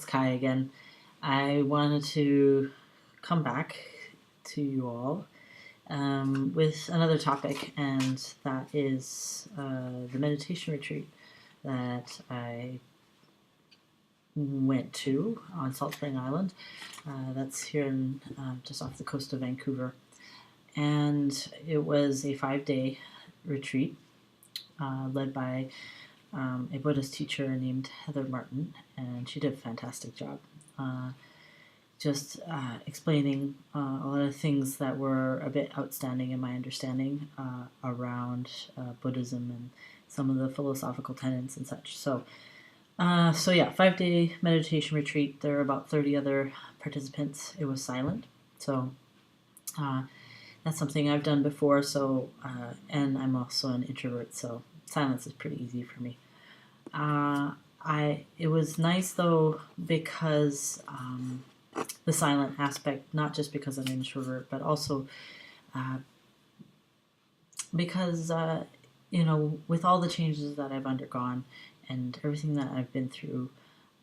It's Kai again. I wanted to come back to you all with another topic, and that is the meditation retreat that I went to on Salt Spring Island. That's here in just off the coast of Vancouver, and it was a 5-day retreat led by a Buddhist teacher named Heather Martin, and she did a fantastic job. Just explaining a lot of things that were a bit outstanding in my understanding around Buddhism and some of the philosophical tenets and such. So yeah, 5-day meditation retreat. There were about 30 other participants. It was silent, so that's something I've done before. So and I'm also an introvert, so silence is pretty easy for me. It was nice though because the silent aspect, not just because I'm an introvert, but also because with all the changes that I've undergone and everything that I've been through,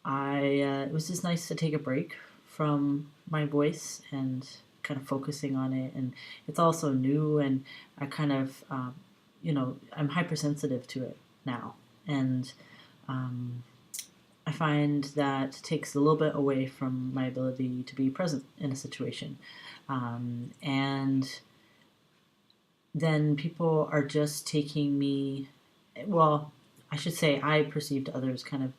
it was just nice to take a break from my voice and kind of focusing on it. And it's also new, and I kind of I'm hypersensitive to it now, and I find that takes a little bit away from my ability to be present in a situation. And then people are just taking me, well, I should say I perceived others kind of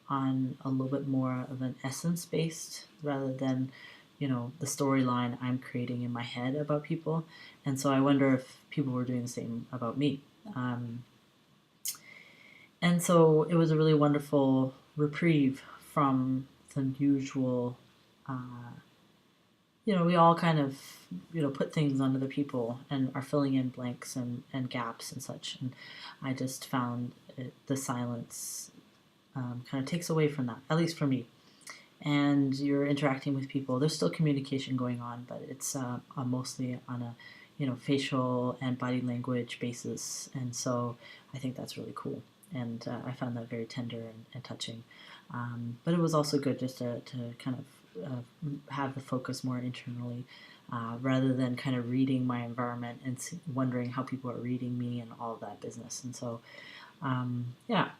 on a little bit more of an essence based rather than, the storyline I'm creating in my head about people. And so I wonder if people were doing the same about me. And so it was a really wonderful reprieve from the usual, we all kind of, put things on other people and are filling in blanks and gaps and such. And I just found the silence kind of takes away from that, at least for me. And you're interacting with people. There's still communication going on, but it's mostly on a, facial and body language basis. And so I think that's really cool. And I found that very tender and touching. But it was also good just to kind of have the focus more internally rather than kind of reading my environment and wondering how people are reading me and all of that business. And so, yeah.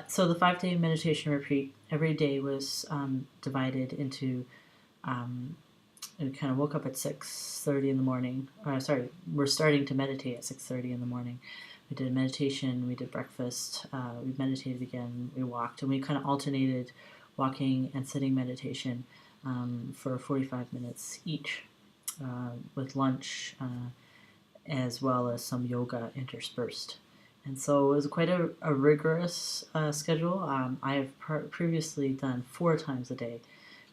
So the 5-day meditation retreat, every day was divided into, I kind of woke up at 6:30 in the morning. We're starting to meditate at 6:30 in the morning. We did meditation, we did breakfast, we meditated again, we walked, and we kind of alternated walking and sitting meditation for 45 minutes each, with lunch as well as some yoga interspersed. And so it was quite a rigorous schedule. I have previously done 4 times a day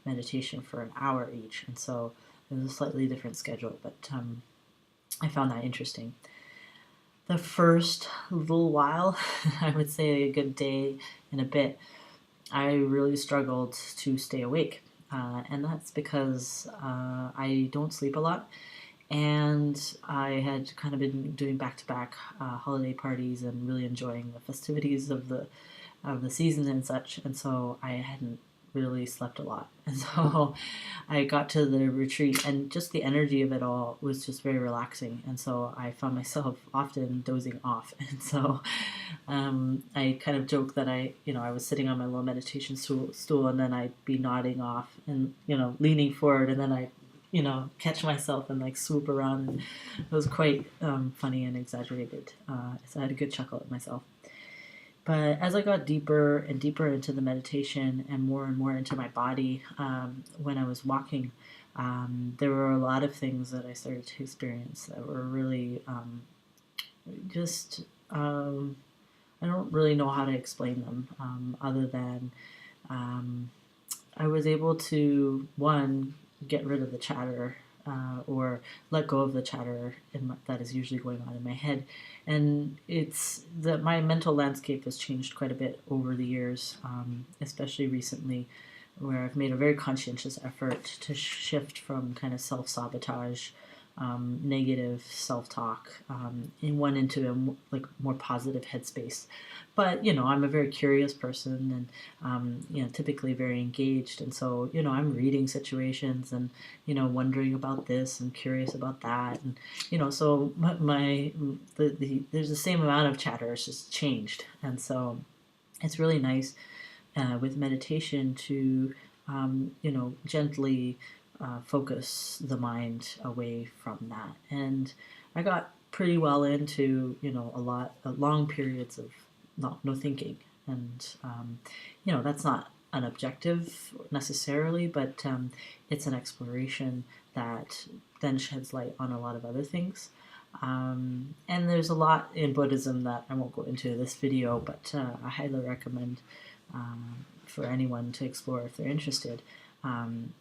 meditation for an hour each, and so it was a slightly different schedule, but I found that interesting. The first little while, I would say a good day and a bit, I really struggled to stay awake. And that's because I don't sleep a lot. And I had kind of been doing back-to-back holiday parties and really enjoying the festivities of the season and such. And so I hadn't really slept a lot. And so I got to the retreat, and just the energy of it all was just very relaxing. And so I found myself often dozing off. And so I kind of joke that I was sitting on my little meditation stool, and then I'd be nodding off and, leaning forward, and then I catch myself and like swoop around. And it was quite funny and exaggerated. So I had a good chuckle at myself. But as I got deeper and deeper into the meditation and more into my body, when I was walking, there were a lot of things that I started to experience that were really I don't really know how to explain them other than I was able to, one, get rid of the chatter or let go of the chatter that is usually going on in my head. And it's that my mental landscape has changed quite a bit over the years, especially recently, where I've made a very conscientious effort to shift from kind of self-sabotage negative self-talk, and went into a like more positive headspace. But I'm a very curious person, and typically very engaged, and so I'm reading situations and wondering about this and curious about that, and so there's the same amount of chatter, it's just changed, and so it's really nice with meditation to gently focus the mind away from that. And I got pretty well into long periods of no thinking, and that's not an objective necessarily, but it's an exploration that then sheds light on a lot of other things. And there's a lot in Buddhism that I won't go into this video, but I highly recommend for anyone to explore if they're interested.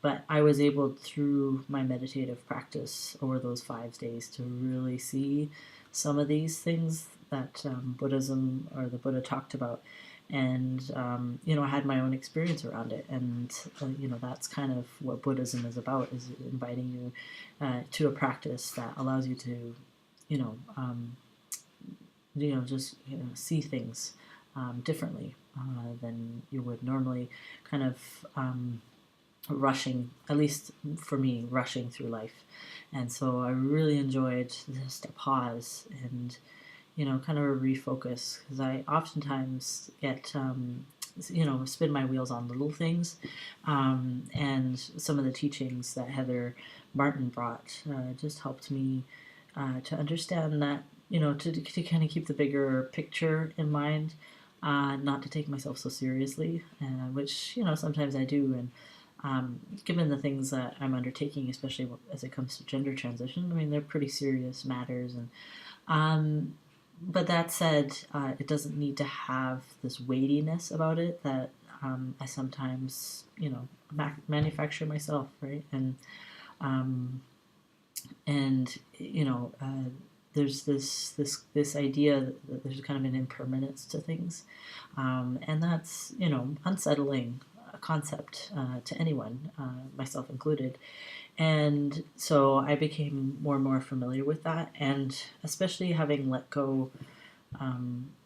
But I was able, through my meditative practice over those 5 days, to really see some of these things that Buddhism or the Buddha talked about. And, I had my own experience around it. And, that's kind of what Buddhism is about, is inviting you to a practice that allows you to, just see things differently than you would normally, kind of rushing, at least for me, rushing through life. And so I really enjoyed just a pause and kind of a refocus, because I oftentimes get spin my wheels on little things, and some of the teachings that Heather Martin brought just helped me to understand that to kind of keep the bigger picture in mind, not to take myself so seriously, which sometimes I do. And given the things that I'm undertaking, especially as it comes to gender transition, I mean, they're pretty serious matters. And but that said, it doesn't need to have this weightiness about it that I sometimes manufacture myself, right? Um, and there's this idea that there's kind of an impermanence to things, and that's unsettling concept to anyone, myself included. And so I became more and more familiar with that, and especially having let go,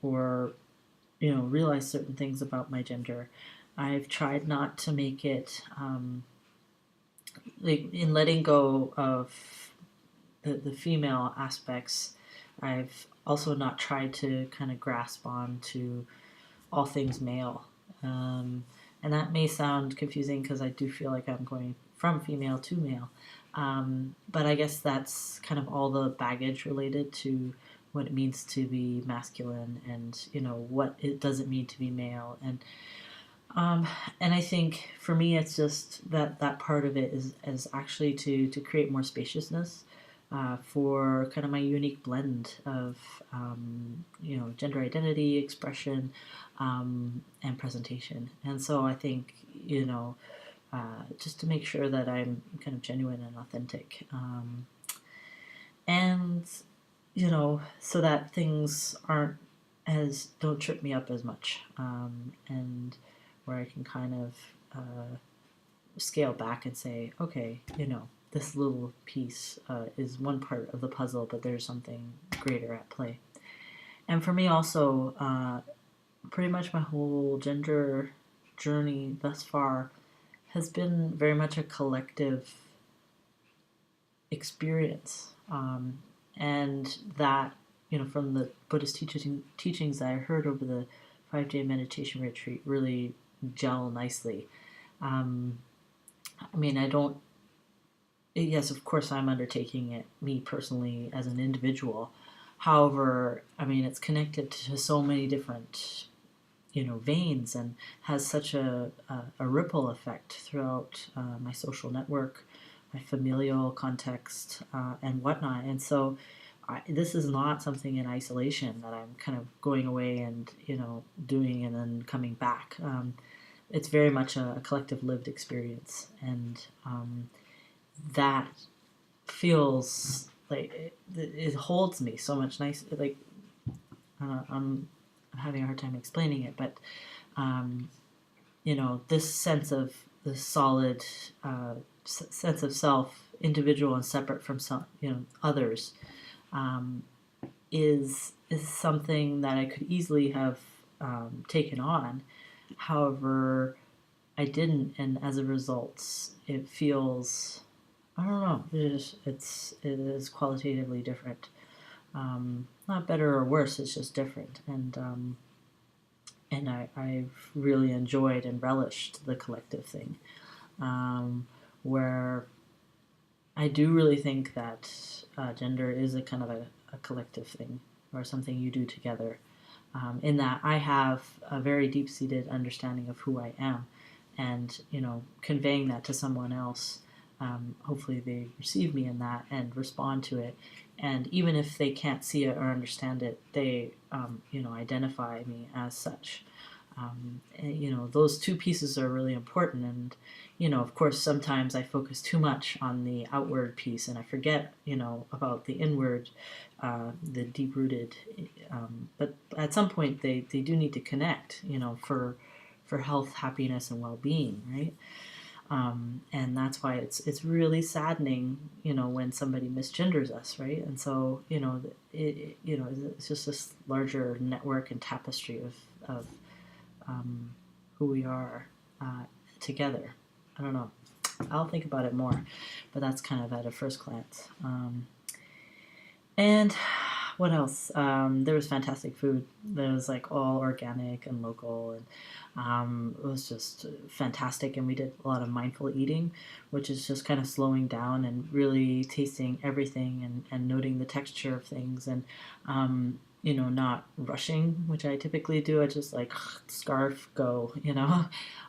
or realized certain things about my gender, I've tried not to make it like, in letting go of the female aspects. I've also not tried to kind of grasp on to all things male. And that may sound confusing, because I do feel like I'm going from female to male. But I guess that's kind of all the baggage related to what it means to be masculine, and what it doesn't mean to be male. And I think for me, it's just that part of it is actually to create more spaciousness for kind of my unique blend of gender identity, expression, and presentation. And so I think just to make sure that I'm kind of genuine and authentic, and so that things don't trip me up as much, and where I can kind of scale back and say, okay, this little piece is one part of the puzzle, but there's something greater at play. And for me also, pretty much my whole gender journey thus far has been very much a collective experience. And that, from the Buddhist teachings that I heard over the 5-day meditation retreat, really gel nicely. I mean, yes, of course I'm undertaking it, me personally, as an individual. However, I mean, it's connected to so many different veins, and has such a ripple effect throughout my social network, my familial context, and whatnot. And so this is not something in isolation that I'm kind of going away and doing and then coming back. It's very much a collective lived experience, and that feels like it holds me so much nice. Like, I'm having a hard time explaining it, but this sense of the solid sense of self individual and separate from some, others, um, is something that I could easily have taken on. However, I didn't, and as a result, it feels, I don't know, it is qualitatively different. Not better or worse, it's just different, and I've really enjoyed and relished the collective thing, where I do really think that gender is a kind of a collective thing, or something you do together. In that I have a very deep-seated understanding of who I am, and conveying that to someone else. Hopefully, they receive me in that and respond to it. And even if they can't see it or understand it, they identify me as such. Those two pieces are really important. And of course, sometimes I focus too much on the outward piece, and I forget about the inward, the deep rooted. But at some point, they do need to connect. For health, happiness, and well being, right? And that's why it's really saddening, when somebody misgenders us, right? And so, it's just this larger network and tapestry of who we are together. I don't know. I'll think about it more, but that's kind of at a first glance. And what else? There was fantastic food. There was like all organic and local, and it was just fantastic. And we did a lot of mindful eating, which is just kind of slowing down and really tasting everything, and noting the texture of things, and not rushing, which I typically do. I just like scarf go,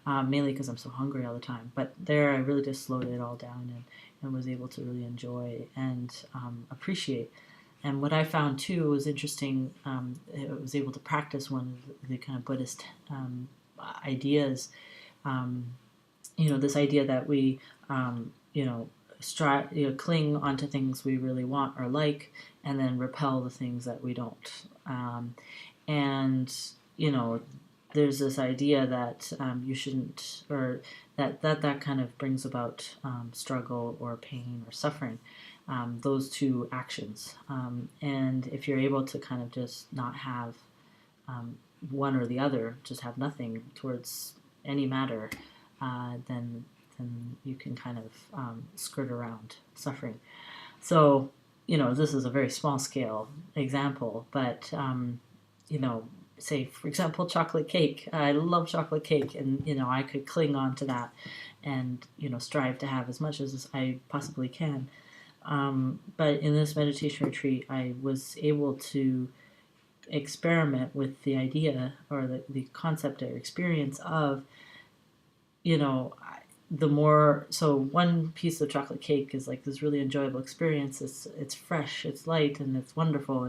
mainly because I'm so hungry all the time. But there, I really just slowed it all down, and was able to really enjoy and appreciate. And what I found too was interesting. I was able to practice one of the kind of Buddhist ideas. This idea that we, cling onto things we really want or like, and then repel the things that we don't. And there's this idea that you shouldn't, or that kind of brings about struggle or pain or suffering. Those two actions. And if you're able to kind of just not have one or the other, just have nothing towards any matter, then you can kind of skirt around suffering. So, this is a very small scale example, but, say, for example, chocolate cake. I love chocolate cake, and, I could cling on to that and, strive to have as much as I possibly can. But in this meditation retreat, I was able to experiment with the idea, or the concept or experience of, the more, so one piece of chocolate cake is like this really enjoyable experience. It's fresh, it's light, and it's wonderful.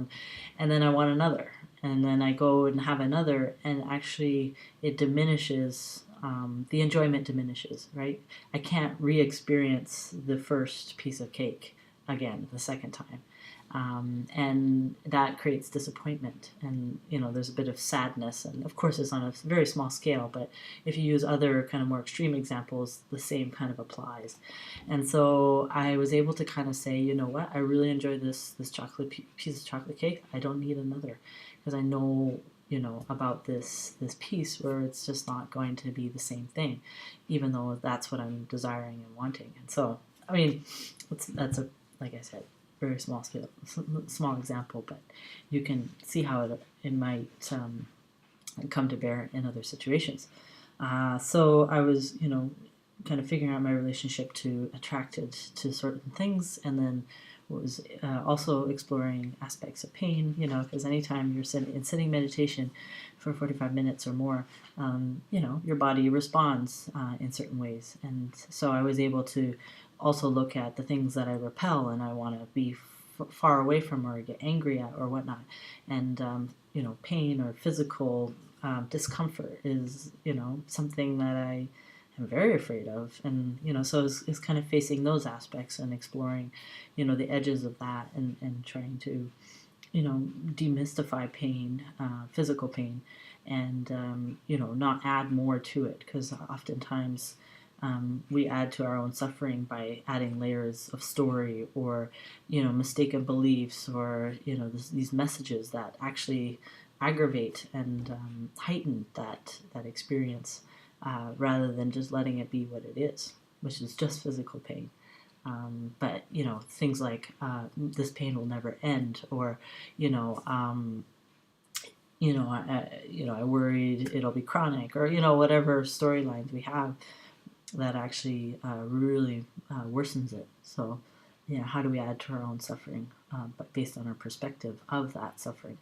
And then I want another. And then I go and have another, and actually it diminishes, the enjoyment diminishes, right? I can't re-experience the first piece of cake again the second time, and that creates disappointment, and there's a bit of sadness, and of course it's on a very small scale, but if you use other kind of more extreme examples, the same kind of applies. And so I was able to kind of say, what, I really enjoyed this piece of chocolate cake. I don't need another, because I know about this piece where it's just not going to be the same thing, even though that's what I'm desiring and wanting. And so, I mean, that's a, like I said, very small scale, small example, but you can see how it might come to bear in other situations. So I was, kind of figuring out my relationship to attracted to certain things, and then was also exploring aspects of pain, because anytime you're in sitting meditation for 45 minutes or more, your body responds in certain ways. And so I was able to also look at the things that I repel and I want to be far away from, or get angry at, or whatnot. And, pain or physical discomfort is, something that I am very afraid of. And, so it's kind of facing those aspects and exploring, the edges of that, and trying to, demystify pain, physical pain, and, not add more to it, because oftentimes we add to our own suffering by adding layers of story or, mistaken beliefs or, these messages that actually aggravate and heighten that experience rather than just letting it be what it is, which is just physical pain. But things like this pain will never end, or I worried it'll be chronic, or whatever storylines we have that actually really worsens it. So, yeah, how do we add to our own suffering, but based on our perspective of that suffering?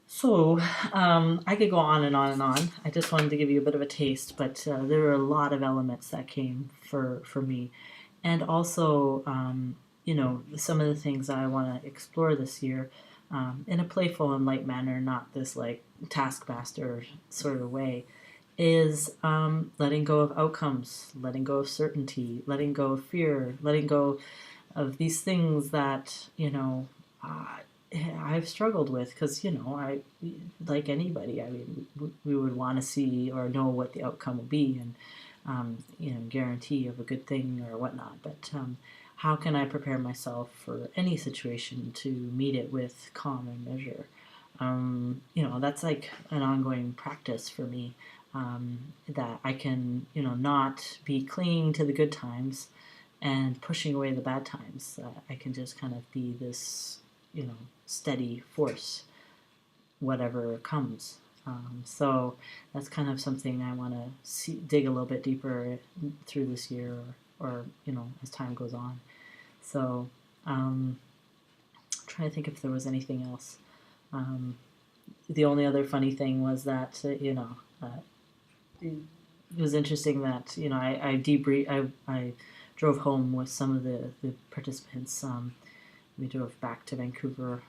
So, I could go on and on and on. I just wanted to give you a bit of a taste, but there were a lot of elements that came for me, and also, some of the things that I want to explore this year. In a playful and light manner, not this like taskmaster sort of way, is letting go of outcomes, letting go of certainty, letting go of fear, letting go of these things that I've struggled with, because I, like anybody, I mean, we would want to see or know what the outcome will be, and guarantee of a good thing or whatnot. But how can I prepare myself for any situation to meet it with calm and measure? That's like an ongoing practice for me, that I can, not be clinging to the good times and pushing away the bad times. I can just kind of be this, steady force, whatever comes. So that's kind of something I want to dig a little bit deeper through this year, or as time goes on. So, I'm trying to think if there was anything else. The only other funny thing was that it was interesting that I drove home with some of the participants. We drove back to Vancouver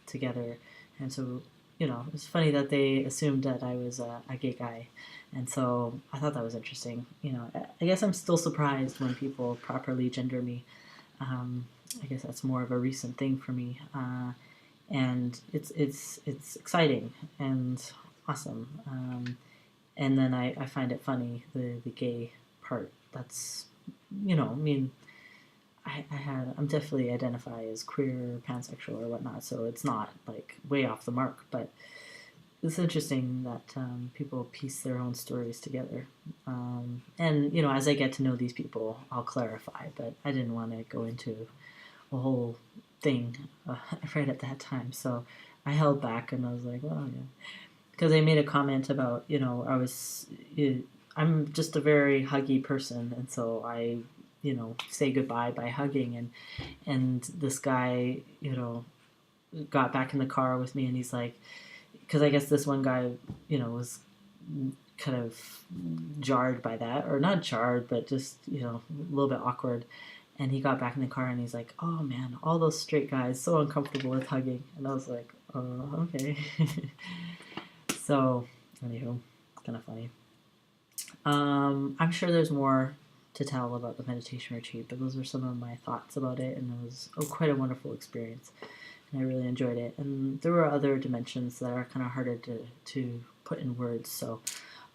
together, and so it was funny that they assumed that I was a gay guy, and so I thought that was interesting. I guess I'm still surprised when people properly gender me. I guess that's more of a recent thing for me, and it's exciting and awesome. And then I find it funny, the gay part. That's I mean, I'm definitely identify as queer, pansexual, or whatnot, so it's not like way off the mark. But it's interesting that people piece their own stories together, and as I get to know these people, I'll clarify. But I didn't want to go into a whole thing right at that time, so I held back, and I was like, well, yeah, because they made a comment about I'm just a very huggy person, and so I say goodbye by hugging, and this guy got back in the car with me, and he's like, because I guess this one guy was kind of jarred by that, or not jarred, but just a little bit awkward, and he got back in the car and he's like, oh man, all those straight guys so uncomfortable with hugging, and I was like, oh, okay. So anywho, kind of funny. I'm sure there's more to tell about the meditation retreat, but those are some of my thoughts about it, and it was quite a wonderful experience, and I really enjoyed it. And there were other dimensions that are kind of harder to put in words, so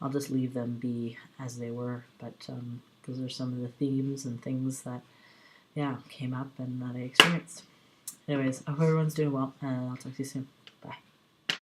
I'll just leave them be as they were. But those are some of the themes and things that came up and that I experienced. Anyways, I hope everyone's doing well, and I'll talk to you soon.